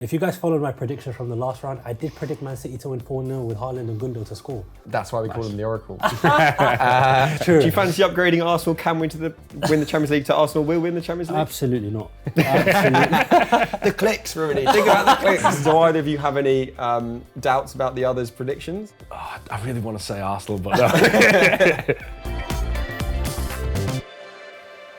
If you guys followed my prediction from the last round, I did predict Man City to win 4-0 with Haaland and Gundo to score. That's why we call them the Oracle. True. Do you fancy upgrading Arsenal? Can win the Champions League to Arsenal will win the Champions League? Absolutely not. Absolutely. The clicks, really. Think about the clicks. Do either of you have any doubts about the others' predictions? Oh, I really want to say Arsenal, but no.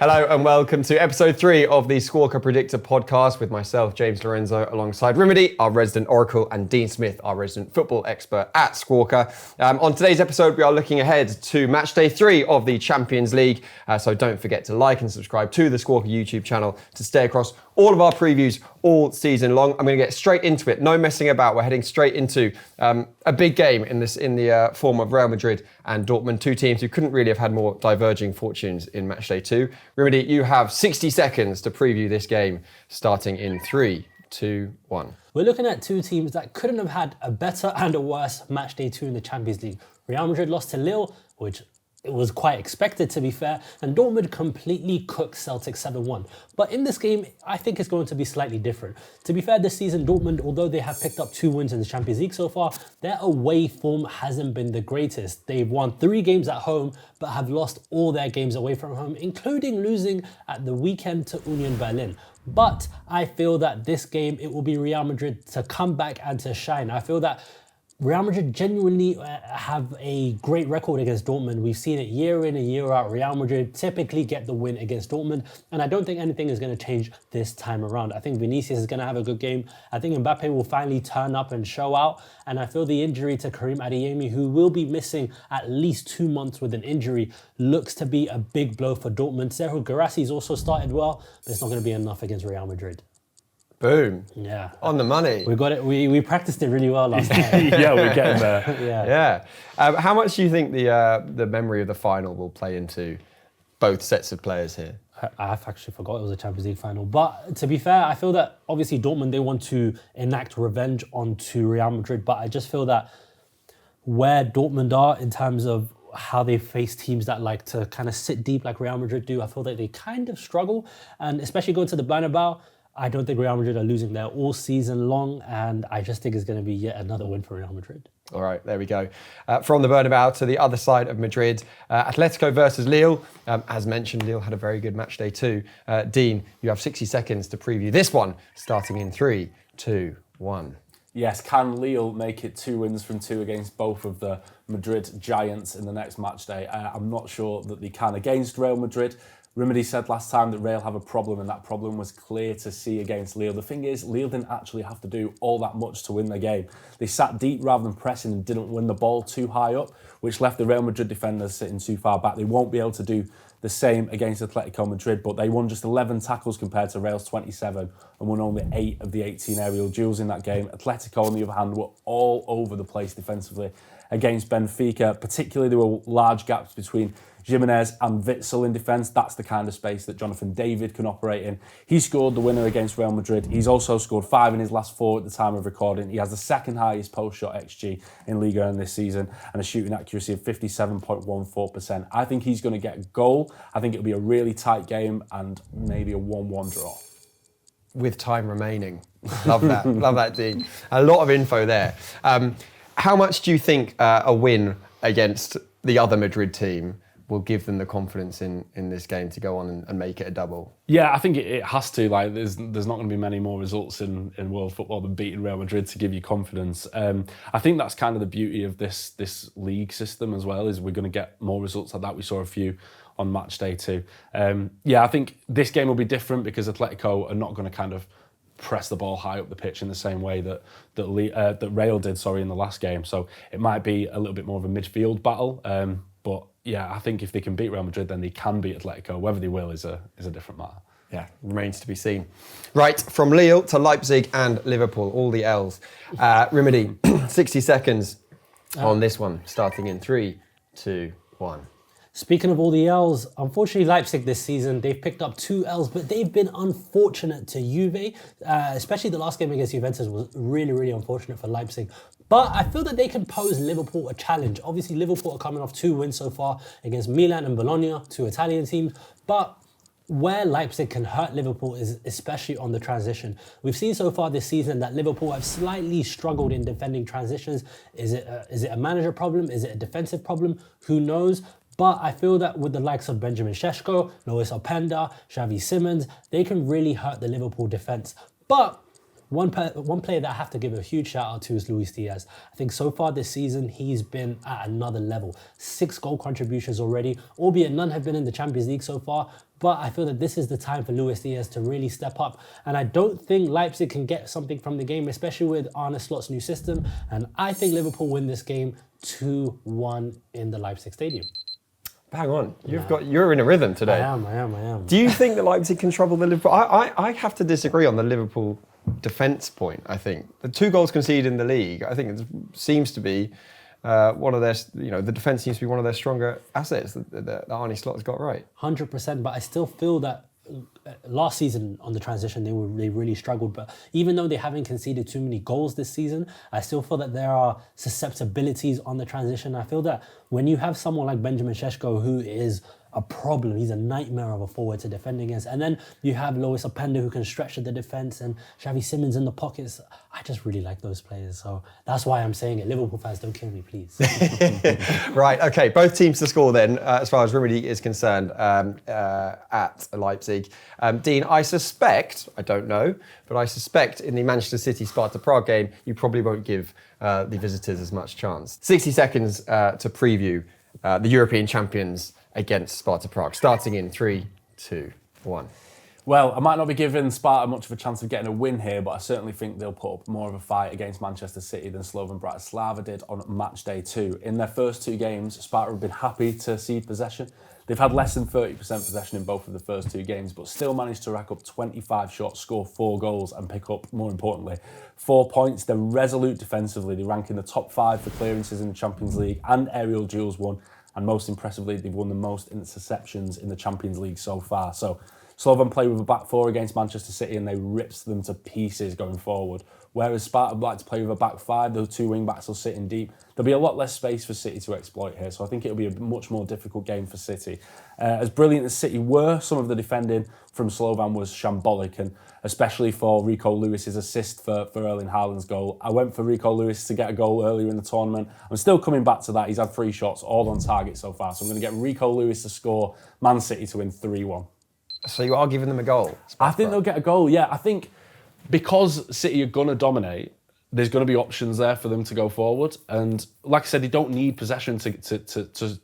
Hello and welcome to episode 3 of the Squawka Predictor podcast with myself, James Lorenzo, alongside Remedy, our resident Oracle, and Dean Smith, our resident football expert at Squawka. On today's episode, we are looking ahead to match day 3 of the Champions League. So don't forget to like and subscribe to the Squawka YouTube channel to stay across all of our previews all season long. I'm going to get straight into it. No messing about. We're heading straight into a big game in the form of Real Madrid and Dortmund, two teams who couldn't really have had more diverging fortunes in match day 2. Remedy, you have 60 seconds to preview this game, starting in 3, 2, 1. We're looking at two teams that couldn't have had a better and a worse match day 2 in the Champions League. Real Madrid lost to Lille, which it was quite expected, to be fair, and Dortmund completely cooked Celtic 7-1. But in this game, I think it's going to be slightly different. To be fair, this season, Dortmund, although they have picked up 2 wins in the Champions League so far, their away form hasn't been the greatest. They've won 3 games at home, but have lost all their games away from home, including losing at the weekend to Union Berlin. But I feel that this game, it will be Real Madrid to come back and to shine. I feel that Real Madrid genuinely have a great record against Dortmund. We've seen it year in and year out. Real Madrid typically get the win against Dortmund, and I don't think anything is going to change this time around. I think Vinicius is going to have a good game. I think Mbappe will finally turn up and show out, and I feel the injury to Karim Adeyemi, who will be missing at least 2 months with an injury, looks to be a big blow for Dortmund. Serhou Guirasssy's also started well, but it's not going to be enough against Real Madrid. Boom. Yeah. On the money. We got it. We practiced it really well last night. Yeah, we're getting there. Yeah. How much do you think the memory of the final will play into both sets of players here? I've actually forgot it was a Champions League final. But to be fair, I feel that obviously Dortmund, they want to enact revenge onto Real Madrid. But I just feel that where Dortmund are in terms of how they face teams that like to kind of sit deep like Real Madrid do, I feel that they kind of struggle. And especially going to the Bernabeu, I don't think Real Madrid are losing there all season long, and I just think it's going to be yet another win for Real Madrid. All right, there we go. From the Bernabeu to the other side of Madrid, Atletico versus Lille. As mentioned, Lille had a very good match day too. Dean, you have 60 seconds to preview this one, starting in 3, 2, 1. Yes, can Lille make it 2 wins from 2 against both of the Madrid giants in the next match day? I'm not sure that they can against Real Madrid. Remedy said last time that Real have a problem, and that problem was clear to see against Lille. The thing is, Lille didn't actually have to do all that much to win the game. They sat deep rather than pressing and didn't win the ball too high up, which left the Real Madrid defenders sitting too far back. They won't be able to do the same against Atletico Madrid, but they won just 11 tackles compared to Real's 27 and won only 8 of the 18 aerial duels in that game. Atletico, on the other hand, were all over the place defensively against Benfica. Particularly, there were large gaps between Jimenez and Witsel in defence. That's the kind of space that Jonathan David can operate in. He scored the winner against Real Madrid. He's also scored 5 in his last 4 at the time of recording. He has the second highest post-shot XG in Liga in this season and a shooting accuracy of 57.14%. I think he's going to get a goal. I think it'll be a really tight game and maybe a 1-1 draw. With time remaining. Love that. Love that, Dean. A lot of info there. How much do you think a win against the other Madrid team will give them the confidence in this game to go on and make it a double? Yeah, I think it has to. Like, there's not going to be many more results in world football than beating Real Madrid to give you confidence. I think that's kind of the beauty of this league system as well, is we're going to get more results like that. We saw a few on match day 2. I think this game will be different because Atletico are not going to kind of press the ball high up the pitch in the same way that Real did, in the last game. So it might be a little bit more of a midfield battle. But yeah, I think if they can beat Real Madrid, then they can beat Atletico. Whether they will is a different matter. Yeah, remains to be seen. Right, from Lille to Leipzig and Liverpool, all the L's. Remedy, 60 seconds on this one, starting in 3, 2, 1. Speaking of all the L's, unfortunately Leipzig this season, they've picked up 2 L's, but they've been unfortunate to Juve. Especially the last game against Juventus was really, really unfortunate for Leipzig. But I feel that they can pose Liverpool a challenge. Obviously, Liverpool are coming off 2 wins so far against Milan and Bologna, 2 Italian teams. But where Leipzig can hurt Liverpool is especially on the transition. We've seen so far this season that Liverpool have slightly struggled in defending transitions. Is it a manager problem? Is it a defensive problem? Who knows? But I feel that with the likes of Benjamin Šeško, Lois Openda, Xavi Simons, they can really hurt the Liverpool defence. But one player that I have to give a huge shout out to is Luis Diaz. I think so far this season, he's been at another level. 6 goal contributions already, albeit none have been in the Champions League so far. But I feel that this is the time for Luis Diaz to really step up. And I don't think Leipzig can get something from the game, especially with Arne Slot's new system. And I think Liverpool win this game 2-1 in the Leipzig Stadium. Hang on, you're in a rhythm today. I am. Do you think that Leipzig can trouble the Liverpool? I have to disagree on the Liverpool defence point. I think the 2 goals conceded in the league, I think it seems to be one of their, the defence seems to be one of their stronger assets that Arne Slot's got right. 100%, but I still feel that last season on the transition they really struggled, but even though they haven't conceded too many goals this season, I still feel that there are susceptibilities on the transition. I feel that when you have someone like Benjamin Šeško, who is a problem, he's a nightmare of a forward to defend against, and then you have Lois Openda who can stretch to the defence, and Xavi Simons in the pockets. I just really like those players, so that's why I'm saying it. Liverpool fans, don't kill me, please. Right, okay, both teams to score then, as far as Remedy is concerned, at Leipzig. Dean, I suspect, I don't know, but I suspect in the Manchester City Sparta Prague game, you probably won't give the visitors as much chance. 60 seconds to preview the European champions against Sparta Prague, starting in 3, 2, 1. Well, I might not be giving Sparta much of a chance of getting a win here, but I certainly think they'll put up more of a fight against Manchester City than Slovan Bratislava did on match day 2. In their first 2 games, Sparta have been happy to cede possession. They've had less than 30% possession in both of the first 2 games, but still managed to rack up 25 shots, score 4 goals and pick up, more importantly, 4 points. They're resolute defensively. They rank in the top 5 for clearances in the Champions League and aerial duels won. And most impressively, they've won the most interceptions in the Champions League so far. So Slovan play with a back 4 against Manchester City and they rips them to pieces going forward. Whereas Sparta like to play with a back 5, those 2 wing backs will sit in deep. There'll be a lot less space for City to exploit here. So I think it'll be a much more difficult game for City. As brilliant as City were, some of the defending from Slovan was shambolic, and especially for Rico Lewis's assist for Erling Haaland's goal. I went for Rico Lewis to get a goal earlier in the tournament. I'm still coming back to that. He's had 3 shots, all on target so far. So I'm going to get Rico Lewis to score, Man City to win 3-1. So you are giving them a goal? I think they'll get a goal, yeah. I think because City are going to dominate, there's going to be options there for them to go forward. And like I said, they don't need possession to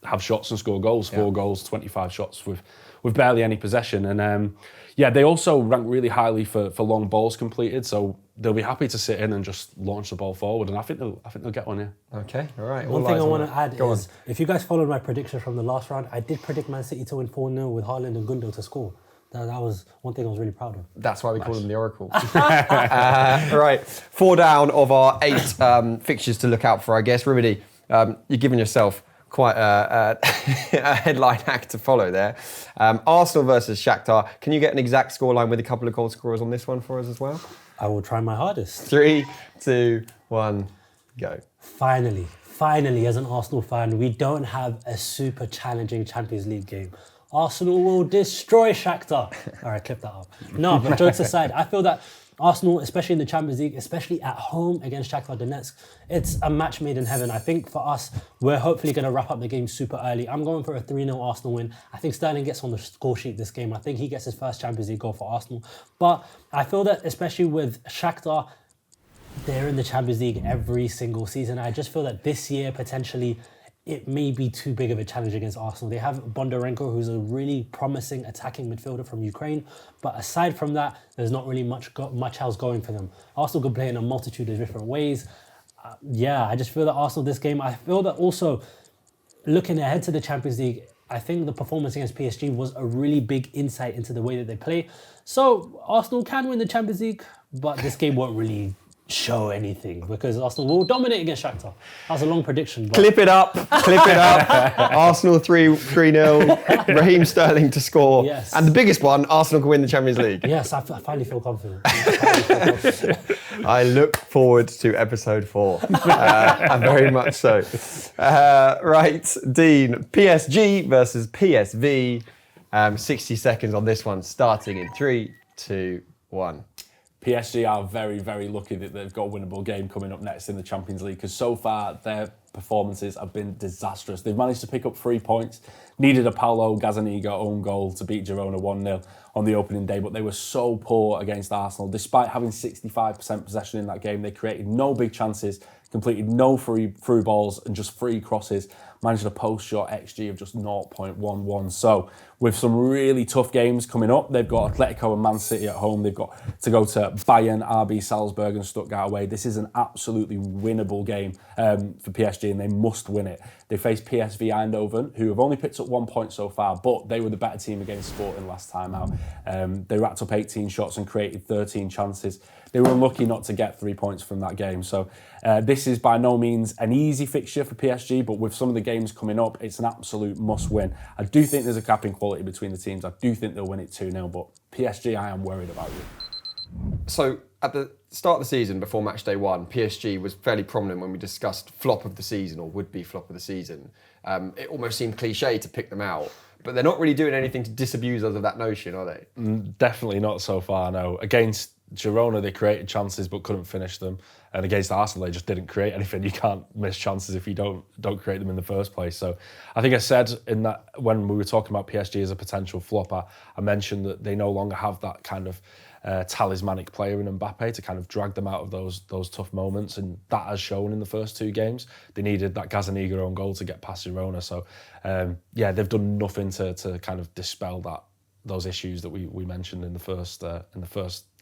have shots and score goals. 4 goals, 25 shots with barely any possession. And they also rank really highly for long balls completed. So they'll be happy to sit in and just launch the ball forward. And I think they'll get one, yeah. Okay, all right. One thing I want to add is, if you guys followed my prediction from the last round, I did predict Man City to win 4-0 with Haaland and Gundo to score. That was one thing I was really proud of. That's why we call them the Oracle. Right, 4 down of our 8 fixtures to look out for, I guess. Remedy, you're giving yourself quite a headline act to follow there. Arsenal versus Shakhtar. Can you get an exact scoreline with a couple of goal scorers on this one for us as well? I will try my hardest. 3, 2, 1, go. Finally, as an Arsenal fan, we don't have a super challenging Champions League game. Arsenal will destroy Shakhtar. All right, clip that up. No, but jokes aside, I feel that Arsenal, especially in the Champions League, especially at home against Shakhtar Donetsk, it's a match made in heaven. I think for us, we're hopefully going to wrap up the game super early. I'm going for a 3-0 Arsenal win. I think Sterling gets on the score sheet this game. I think he gets his first Champions League goal for Arsenal. But I feel that especially with Shakhtar, they're in the Champions League every single season. I just feel that this year, potentially, it may be too big of a challenge against Arsenal. They have Bondarenko, who's a really promising attacking midfielder from Ukraine. But aside from that, there's not really much else going for them. Arsenal could play in a multitude of different ways. I just feel that Arsenal this game, I feel that also looking ahead to the Champions League, I think the performance against PSG was a really big insight into the way that they play. So Arsenal can win the Champions League, but this game won't really show anything because Arsenal will dominate against Shakhtar. That's a long prediction. But Clip it up. Arsenal 3-0, Raheem Sterling to score. Yes. And the biggest one, Arsenal can win the Champions League. Yes, I finally feel confident. I look forward to episode 4. Very much so. Right, Dean, PSG versus PSV. 60 seconds on this one, starting in 3, 2, 1. PSG are very, very lucky that they've got a winnable game coming up next in the Champions League, because so far their performances have been disastrous. They've managed to pick up 3 points, needed a Paulo Gazzaniga own goal to beat Girona 1-0 on the opening day, but they were so poor against Arsenal. Despite having 65% possession in that game, they created no big chances, completed no through balls and just 3 crosses, managed a post-shot XG of just 0.11. So with some really tough games coming up, they've got Atletico and Man City at home. They've got to go to Bayern, RB Salzburg and Stuttgart away. This is an absolutely winnable game for PSG, and they must win it. They face PSV Eindhoven, who have only picked up 1 point so far, but they were the better team against Sporting last time out. They racked up 18 shots and created 13 chances. They were unlucky not to get 3 points from that game. So this is by no means an easy fixture for PSG, but with some of the games coming up, it's an absolute must-win. I do think there's a gap in quality between the teams. I do think they'll win it 2-0, but PSG, I am worried about you. So at the start of the season, before match day 1, PSG was fairly prominent when we discussed flop of the season or would-be flop of the season. It almost seemed cliche to pick them out, but they're not really doing anything to disabuse us of that notion, are they? Definitely not so far, no. Against Girona, they created chances but couldn't finish them. And against Arsenal, they just didn't create anything. You can't miss chances if you don't create them in the first place. So I think I said in that when we were talking about PSG as a potential flop, I mentioned that they no longer have that kind of talismanic player in Mbappe to kind of drag them out of those tough moments, and that has shown in the first 2 games. They needed that Gazzaniga own goal to get past Girona. So they've done nothing to kind of dispel those issues that we mentioned in the first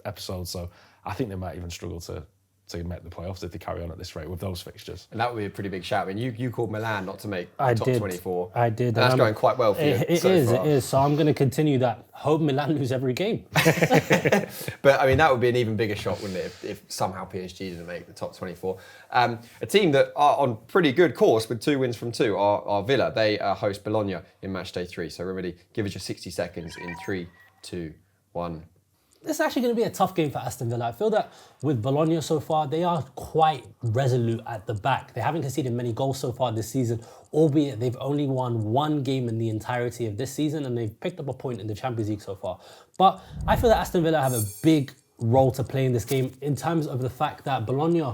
episode. So I think they might even struggle to make the playoffs if they carry on at this rate with those fixtures. And that would be a pretty big shout. I mean, you called Milan not to make I top did. 24. I did. And that's going quite well for you. It is. So I'm going to continue that. Hope Milan lose every game. But I mean, that would be an even bigger shock, wouldn't it, if somehow PSG didn't make the top 24. A team that are on pretty good course with 2 wins from 2 are Villa. They host Bologna in match day 3. So Remedy, give us your 60 seconds in 3, 2, 1. It's actually going to be a tough game for Aston Villa. I feel that with Bologna so far, they are quite resolute at the back. They haven't conceded many goals so far this season, albeit they've only won 1 game in the entirety of this season, and they've picked up a point in the Champions League so far. But I feel that Aston Villa have a big role to play in this game in terms of the fact that Bologna,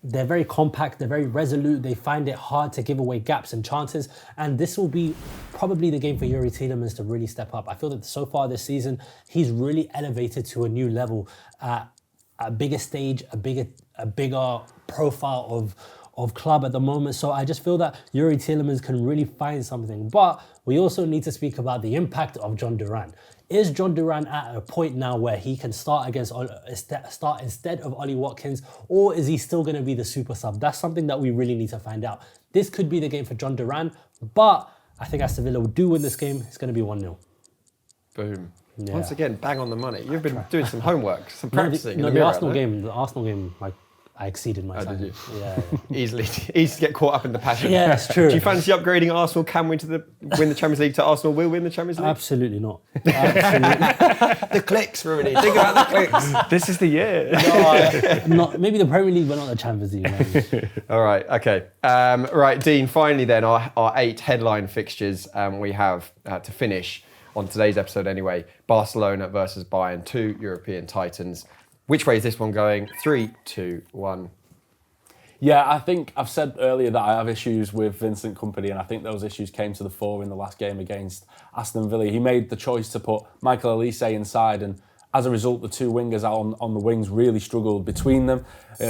they're very compact, they're very resolute, they find it hard to give away gaps and chances, and this will be probably the game for Yuri Tielemans to really step up. I feel that so far this season, he's really elevated to a new level, a bigger stage, a bigger profile of club at the moment. So I just feel that Yuri Tielemans can really find something. But we also need to speak about the impact of John Duran. Is John Duran at a point now where he can start instead of Ollie Watkins, or is he still going to be the super sub? That's something that we really need to find out. This could be the game for John Duran, but I think Aston Villa will do win this game. It's going to be 1-0. Boom. Yeah. Once again, bang on the money. You've been doing some homework, some practicing. The Arsenal game, I exceeded my time. Did you? Yeah. Easy to get caught up in the passion. Yeah, it's true. Do you fancy upgrading Arsenal can win the Champions League to Arsenal will win the Champions League? Absolutely not. Absolutely. The clicks, Rudy. Think about the clicks. This is the year. Maybe the Premier League, but not the Champions League. Maybe. All right, okay. Right, Dean, finally then, our 8 headline fixtures we have to finish on today's episode anyway. Barcelona versus Bayern, 2 European titans. Which way is this one going? 3, 2, 1. Yeah, I think I've said earlier that I have issues with Vincent Kompany, and I think those issues came to the fore in the last game against Aston Villa. He made the choice to put Michael Elise inside, and as a result, the 2 wingers out on the wings really struggled between them.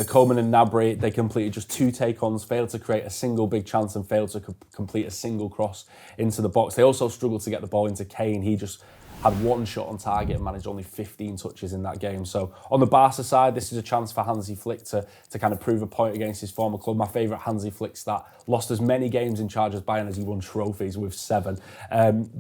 Coleman and Gnabry, they completed just 2 take-ons, failed to create a single big chance and failed to complete a single cross into the box. They also struggled to get the ball into Kane. He just had 1 shot on target and managed only 15 touches in that game. So on the Barca side, this is a chance for Hansi Flick to kind of prove a point against his former club. My favourite Hansi Flick stat, lost as many games in charge as Bayern as he won trophies with 7.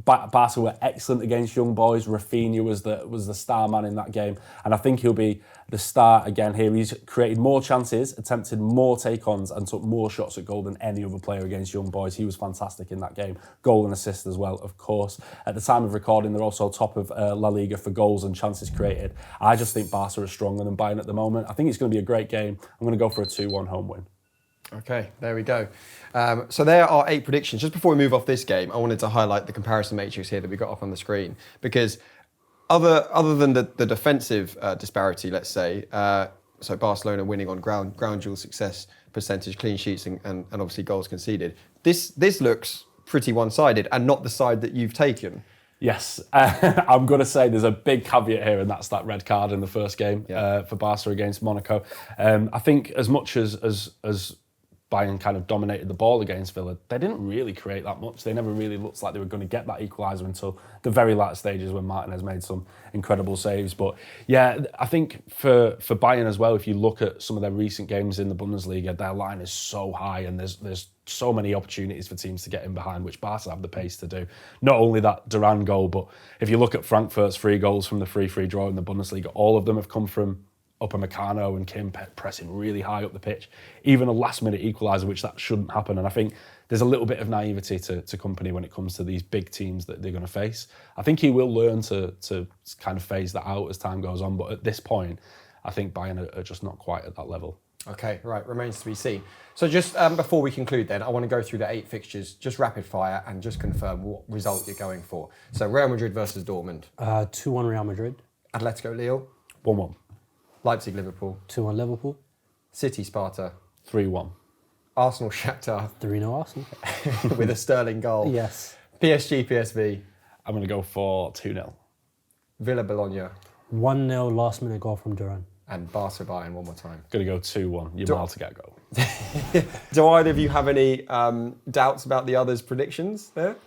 Barca were excellent against young boys. Rafinha was the star man in that game, and I think he'll be the star again here. He's created more chances, attempted more take-ons, and took more shots at goal than any other player against young boys. He was fantastic in that game. Goal and assist as well, of course. At the time of recording, they're also top of La Liga for goals and chances created. I just think Barca are stronger than Bayern at the moment. I think it's going to be a great game. I'm going to go for a 2-1 home win. Okay, there we go. So there are 8 predictions. Just before we move off this game, I wanted to highlight the comparison matrix here that we got up on the screen, because other than the defensive disparity, let's say, so Barcelona winning on ground duel success percentage, clean sheets, and obviously goals conceded. This looks pretty one-sided, and not the side that you've taken. Yes, I'm going to say there's a big caveat here, and that's that red card in the first game for Barca against Monaco. I think as much as Bayern kind of dominated the ball against Villa, they didn't really create that much. They never really looked like they were going to get that equaliser until the very last stages when Martinez made some incredible saves. But yeah, I think for Bayern as well, if you look at some of their recent games in the Bundesliga, their line is so high, and there's so many opportunities for teams to get in behind, which Barca have the pace to do. Not only that Duran goal, but if you look at Frankfurt's 3 goals from the free draw in the Bundesliga, all of them have come from Upamecano and Kim pressing really high up the pitch. Even a last-minute equaliser, which that shouldn't happen. And I think there's a little bit of naivety to Kompany when it comes to these big teams that they're going to face. I think he will learn to kind of phase that out as time goes on. But at this point, I think Bayern are just not quite at that level. Okay, right, remains to be seen. So just before we conclude then, I want to go through the 8 fixtures, just rapid fire, and just confirm what result you're going for. So Real Madrid versus Dortmund. 2-1 Real Madrid. Atletico Lille. 1-1. Leipzig Liverpool. 2-1 Liverpool. City Sparta. 3-1. Arsenal Shakhtar. 3-0 Arsenal. With a Sterling goal. Yes. PSG PSV. I'm going to go for 2-0. Villa Bologna. 1-0 last minute goal from Duran. And Barca Bayern one more time. Going to go 2-1. You're miles to get a goal. Do either of you have any doubts about the others' predictions there?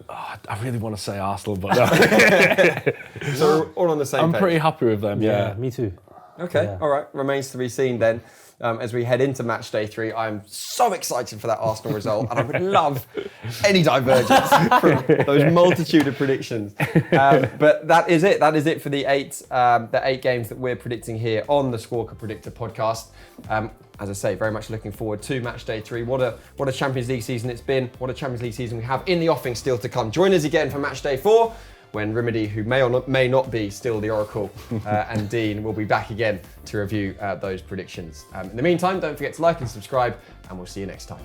Oh, I really want to say Arsenal, but no. So we're all on the same page. I'm pretty happy with them, yeah. Me too. Okay, Yeah. all right. Remains to be seen then. As we head into match day 3, I'm so excited for that Arsenal result, and I would love any divergence from those multitude of predictions. But that is it. That is it for the 8 games that we're predicting here on the Squawka Predictor podcast. As I say, very much looking forward to match day 3. What a Champions League season it's been. What a Champions League season we have in the offing still to come. Join us again for match day 4. When Rimedy, who may not be still the Oracle, and Dean will be back again to review those predictions. In the meantime, don't forget to like and subscribe, and we'll see you next time.